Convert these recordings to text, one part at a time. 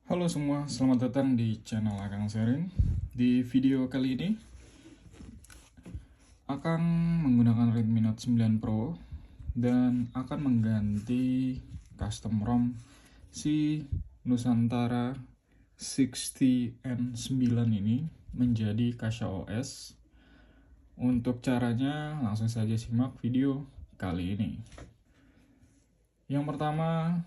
Halo semua, selamat datang di channel Akang Sharing. Di video kali ini, Akang menggunakan Redmi Note 9 Pro dan akan mengganti custom ROM si Nusantara 60N9 ini menjadi Kasha OS. Untuk caranya, langsung saja simak video kali ini. Yang pertama,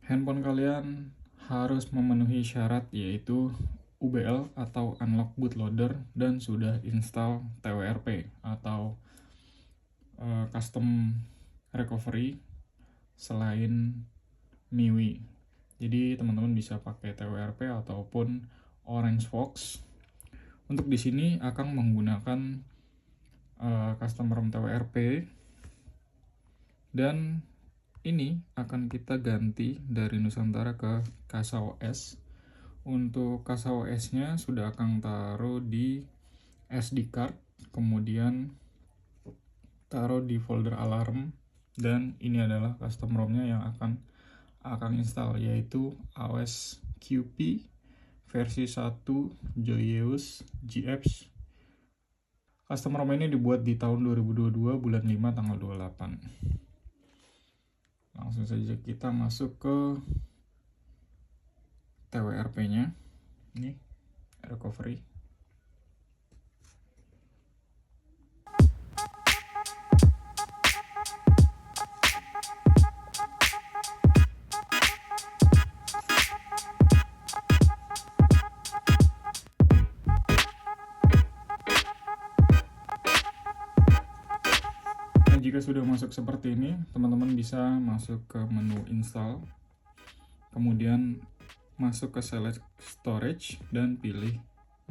handphone kalian harus memenuhi syarat yaitu UBL atau Unlock Bootloader dan sudah install TWRP atau Custom Recovery selain MIUI. Jadi teman-teman bisa pakai TWRP ataupun Orange Fox. Untuk di sini akan menggunakan custom ROM TWRP dan ini akan kita ganti dari Nusantara ke Kasha OS. Untuk Kasha OS-nya sudah akan taruh di SD card, kemudian taruh di folder alarm, dan ini adalah custom ROM-nya yang akan install, yaitu AOS QP versi 1 Joyeuse GX. Custom ROM ini dibuat di tahun 2022 bulan 5 tanggal 28. Langsung saja kita masuk ke TWRP-nya. Ini recovery. Nah, jika sudah masuk seperti ini, teman-teman bisa masuk ke menu install, kemudian masuk ke select storage dan pilih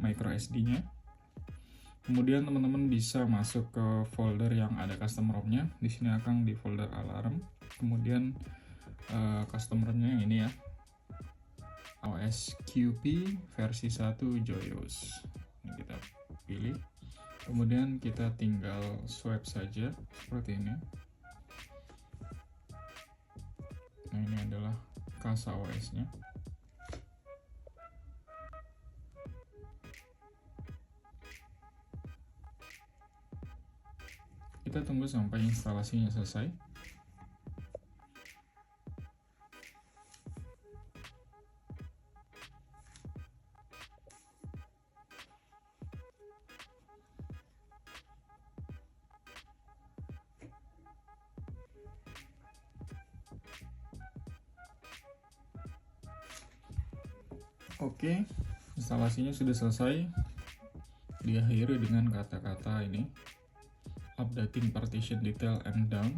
microSD-nya. Kemudian teman-teman bisa masuk ke folder yang ada custom ROM-nya. Di sini akan di folder alarm. Kemudian custom ROM-nya yang ini ya, AOS QP versi 1 Joyeuse. Ini kita pilih. Kemudian kita tinggal swipe saja seperti ini. Nah, ini adalah Kasha OS-nya. Kita tunggu sampai instalasinya selesai. Oke, instalasinya sudah selesai. Diakhiri dengan kata-kata ini, updating partition detail and down.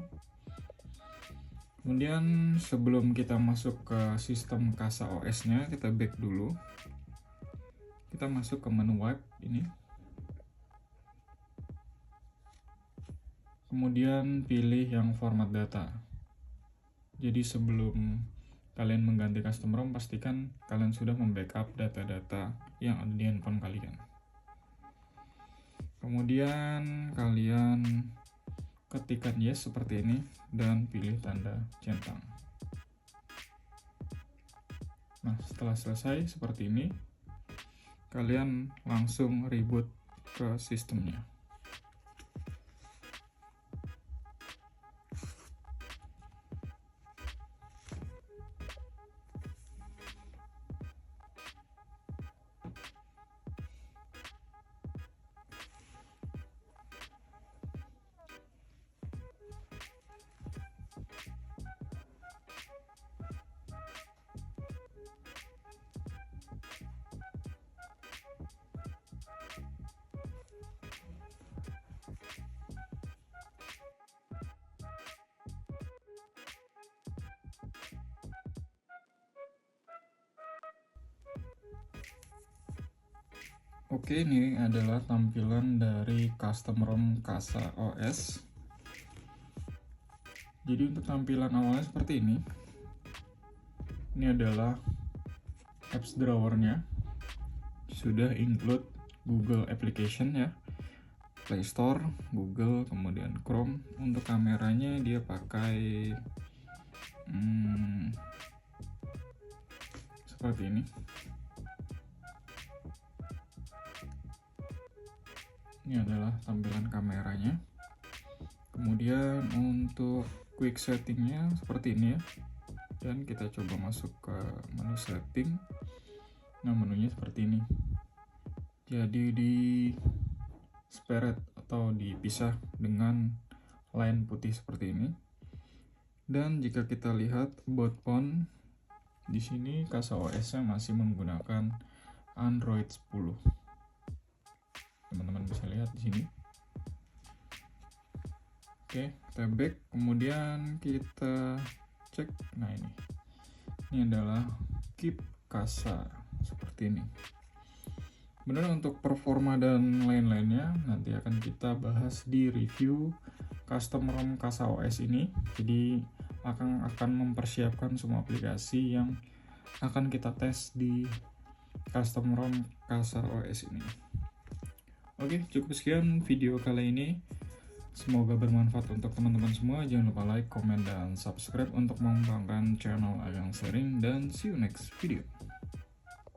Kemudian sebelum kita masuk ke sistem Kasha OS-nya, kita back dulu. Kita masuk ke menu wipe ini. Kemudian pilih yang format data. Jadi sebelum kalian mengganti custom ROM, pastikan kalian sudah membackup data-data yang ada di handphone kalian. Kemudian kalian ketikkan yes seperti ini dan pilih tanda centang. Nah, setelah selesai seperti ini, kalian langsung reboot ke sistemnya. Oke, ini adalah tampilan dari custom ROM Kasha OS. Jadi untuk tampilan awalnya seperti ini. Ini adalah apps drawer-nya. Sudah include Google Application ya, Play Store, Google, kemudian Chrome. Untuk kameranya dia pakai seperti ini. Ini adalah tampilan kameranya. Kemudian untuk quick settingnya seperti ini ya. Dan kita coba masuk ke menu setting. Nah, menunya seperti ini. Jadi di separate atau dipisah dengan line putih seperti ini. Dan jika kita lihat about phone, di sini Kasa OS-nya masih menggunakan Android 10. Teman-teman bisa lihat di sini. Oke, kita back, kemudian kita cek. Nah, ini adalah Keep Kasa seperti ini. Benar, untuk performa dan lain-lainnya nanti akan kita bahas di review custom ROM Kasa OS ini. Jadi akan mempersiapkan semua aplikasi yang akan kita tes di custom ROM Kasa OS ini. Oke, cukup sekian video kali ini. Semoga bermanfaat untuk teman-teman semua. Jangan lupa like, komen, dan subscribe untuk mengembangkan channel Agang Sharing. Dan see you next video.